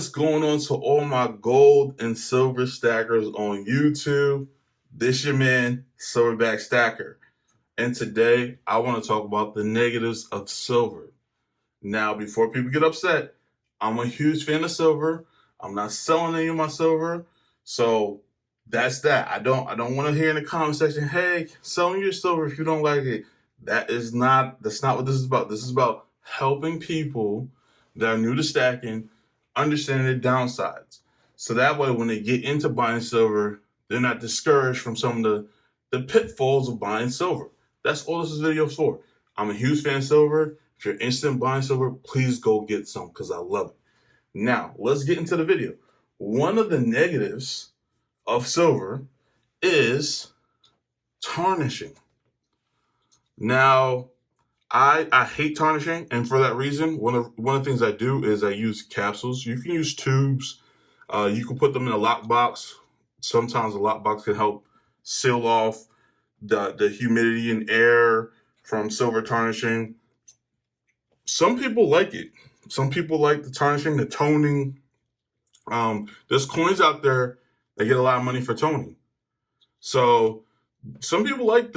What's going on to all my gold and silver stackers on YouTube? This your man, Silverback Stacker. And today I want to talk about the negatives of silver. Now, before people get upset, I'm a huge fan of silver. I'm not selling any of my silver. So that's that. I don't want to hear in the comment section, hey, sell me your silver if you don't like it. That's not what this is about. This is about helping people that are new to stacking understand the downsides. So that way when they get into buying silver, they're not discouraged from some of the pitfalls of buying silver. That's all this video is for. I'm a huge fan of silver. If you're interested in buying silver, please go get some because I love it. Now, let's get into the video. One of the negatives of silver is tarnishing. Now, I hate tarnishing, and for that reason, one of the things I do is I use capsules. You can use tubes. You can put them in a lockbox. Sometimes a lockbox can help seal off the humidity and air from silver tarnishing. Some people like it. Some people like the tarnishing, the toning. There's coins out there that get a lot of money for toning. So some people like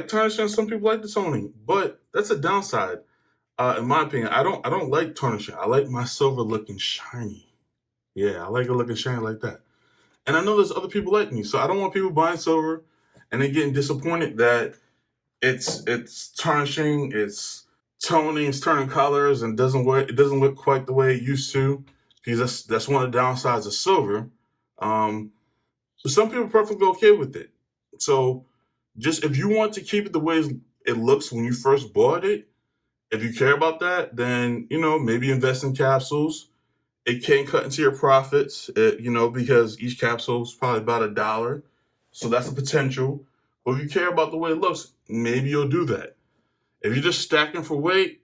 tarnishing, some people like the toning, but that's a downside. In my opinion, I don't like tarnishing. I like my silver looking shiny. Yeah, I like it looking shiny like that. And I know there's other people like me, so I don't want people buying silver and then getting disappointed that it's tarnishing, it's toning, it's turning colors, and it doesn't look quite the way it used to. Because that's one of the downsides of silver. Some people are perfectly okay with it. So just if you want to keep it the way it looks when you first bought it, if you care about that, then, maybe invest in capsules. It can cut into your profits, because each capsule is probably about $1. So that's a potential. But if you care about the way it looks, maybe you'll do that. If you're just stacking for weight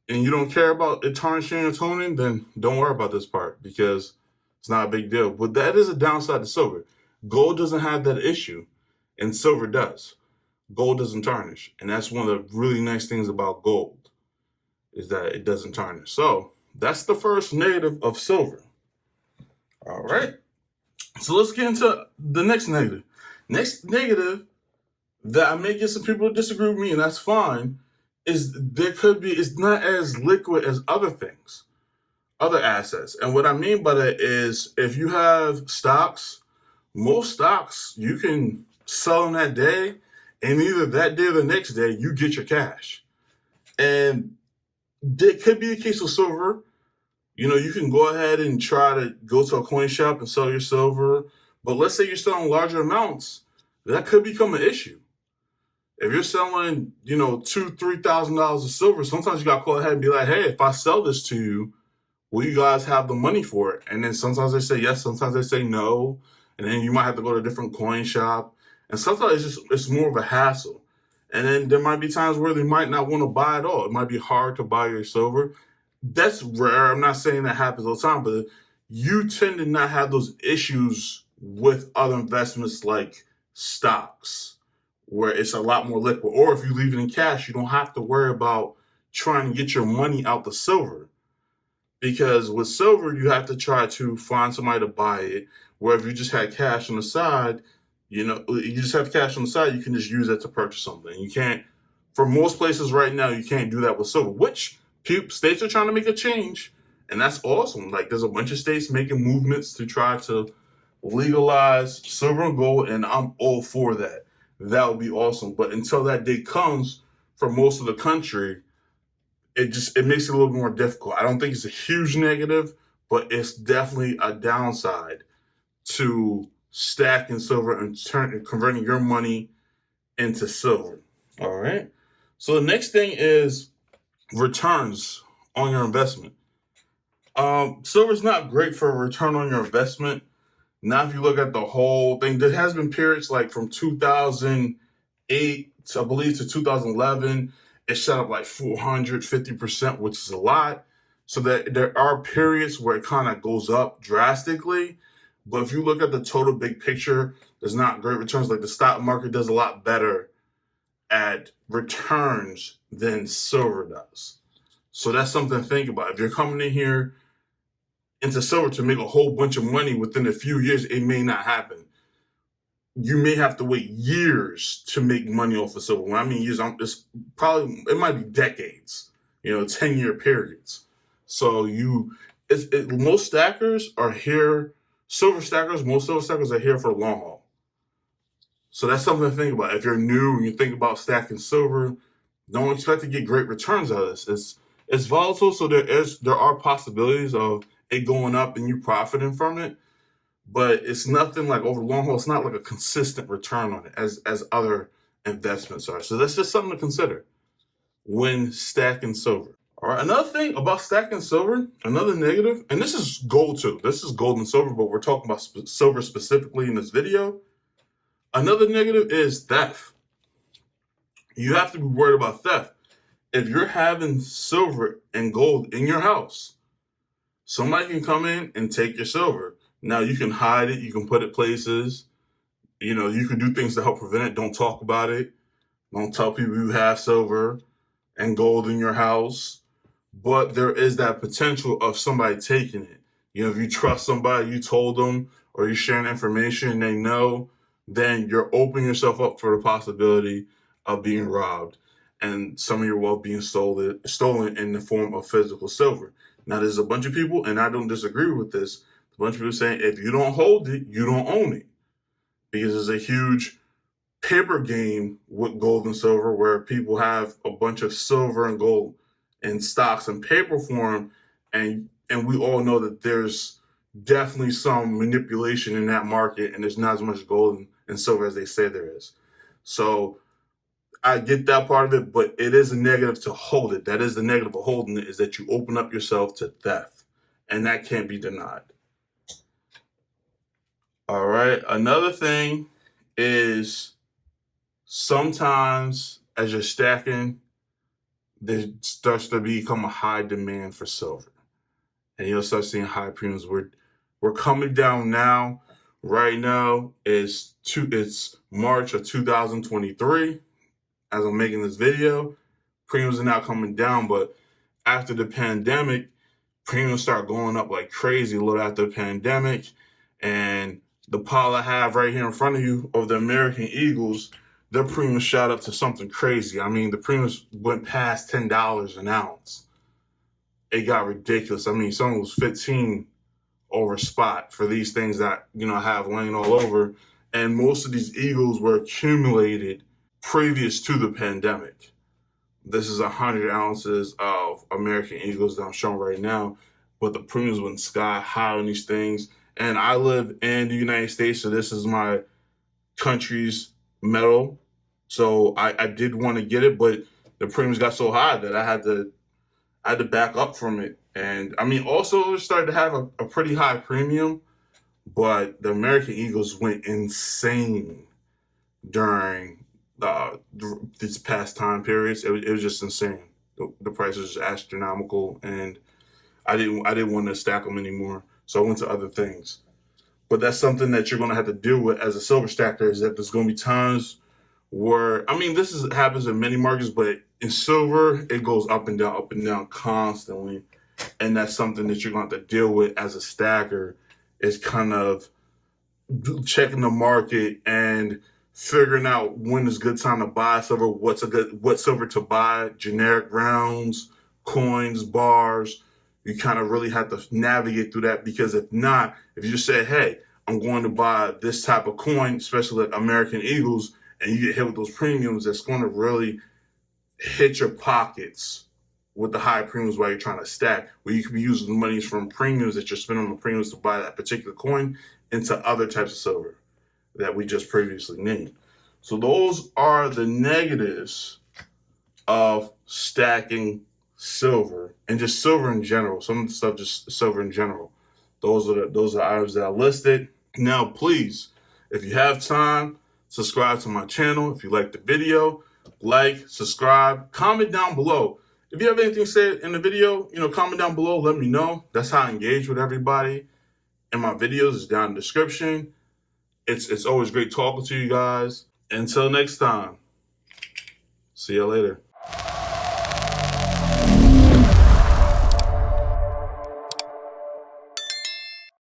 and you don't care about it tarnishing or toning, then don't worry about this part because it's not a big deal. But that is a downside to silver. Gold doesn't have that issue, and silver does. Gold doesn't tarnish, and that's one of the really nice things about gold is that it doesn't tarnish. So that's the first negative of silver. All right. So let's get into the next negative. Next negative that I may get some people to disagree with me, and that's fine, is it's not as liquid as other things, other assets. And what I mean by that is if you have stocks, most stocks you can sell them that day, and either that day or the next day you get your cash. And it could be the case with silver. You can go ahead and try to go to a coin shop and sell your silver. But let's say you're selling larger amounts, that could become an issue. If you're selling, $2,000-$3,000 of silver, sometimes you got to call ahead and be like, hey, if I sell this to you, will you guys have the money for it? And then sometimes they say yes, sometimes they say no. And then you might have to go to a different coin shop. And sometimes it's more of a hassle. And then there might be times where they might not want to buy at all. It might be hard to buy your silver. That's rare. I'm not saying that happens all the time, but you tend to not have those issues with other investments like stocks, where it's a lot more liquid. Or if you leave it in cash, you don't have to worry about trying to get your money out the silver. Because with silver, you have to try to find somebody to buy it. Where if you just had cash on the side, you just have cash on the side, you can just use that to purchase something. You can't, for most places right now, you can't do that with silver, which states are trying to make a change. And that's awesome. Like there's a bunch of states making movements to try to legalize silver and gold, and I'm all for that. That would be awesome. But until that day comes for most of the country, it makes it a little more difficult. I don't think it's a huge negative, but it's definitely a downside to stacking silver and converting your money into silver. All right. So the next thing is returns on your investment. Silver is not great for a return on your investment. Now, if you look at the whole thing, there has been periods like from 2008, I believe, to 2011. It shot up like 450%, which is a lot. So that there are periods where it kind of goes up drastically. But if you look at the total big picture, there's not great returns. Like the stock market does a lot better at returns than silver does. So that's something to think about. If you're coming in here into silver to make a whole bunch of money within a few years, it may not happen. You may have to wait years to make money off of silver. When I mean years, it might be decades, 10-year periods. So most stackers are here, most silver stackers are here for the long haul. So that's something to think about. If you're new and you think about stacking silver, don't expect to get great returns out of this. It's volatile, so there are possibilities of it going up and you profiting from it. But it's nothing like over the long haul. It's not like a consistent return on it as other investments are. So that's just something to consider when stacking silver. All right, another thing about stacking silver, another negative, and this is gold too. This is gold and silver, but we're talking about silver specifically in this video. Another negative is theft. You have to be worried about theft. If you're having silver and gold in your house, somebody can come in and take your silver. Now, you can hide it. You can put it places. You can do things to help prevent it. Don't talk about it. Don't tell people you have silver and gold in your house. But there is that potential of somebody taking it. If you trust somebody, you told them, or you're sharing information and they know, then you're opening yourself up for the possibility of being robbed and some of your wealth being stolen in the form of physical silver. Now, there's a bunch of people, and I don't disagree with this, a bunch of people saying if you don't hold it, you don't own it. Because there's a huge paper game with gold and silver where people have a bunch of silver and gold in stocks in paper form, and we all know that there's definitely some manipulation in that market, and there's not as much gold and silver as they say there is. So I get that part of it, but it is a negative to hold it. That is the negative of holding it, is that you open up yourself to theft, and that can't be denied. All right. Another thing is sometimes as you're stacking, there starts to become a high demand for silver, and you'll start seeing high premiums. We're coming down now. Right now it's March of 2023. As I'm making this video, premiums are now coming down, but after the pandemic, premiums start going up like crazy a little after the pandemic. And the pile I have right here in front of you of the American Eagles, their premiums shot up to something crazy. I mean, the premiums went past $10 an ounce. It got ridiculous. I mean, some was 15 over spot for these things that, I have laying all over. And most of these Eagles were accumulated previous to the pandemic. This is 100 ounces of American Eagles that I'm showing right now, but the premiums went sky high on these things. And I live in the United States, so this is my country's metal. So I did want to get it, but the premiums got so high that I had to back up from it. And I mean, also it started to have a pretty high premium, but the American Eagles went insane during these past time periods. It was just insane. The price was astronomical, and I didn't want to stack them anymore. So I went to other things. But that's something that you're going to have to deal with as a silver stacker, is that there's going to be times where, I mean, happens in many markets, but in silver, it goes up and down constantly. And that's something that you're going to have to deal with as a stacker, is kind of checking the market and figuring out when is a good time to buy silver, what silver to buy, generic rounds, coins, bars. You kind of really have to navigate through that, because if not, if you just say, hey, I'm going to buy this type of coin, especially like American Eagles, and you get hit with those premiums, that's going to really hit your pockets with the high premiums while you're trying to stack, where you could be using the money from premiums that you're spending on the premiums to buy that particular coin into other types of silver that we just previously named. So those are the negatives of stacking silver, and just silver in general. Some of the stuff, just silver in general. Those are the items that I listed. Now, please, if you have time, subscribe to my channel. If you like the video, like, subscribe, comment down below. If you have anything to say in the video, comment down below. Let me know. That's how I engage with everybody. And my videos is down in the description. It's always great talking to you guys. Until next time, see you later.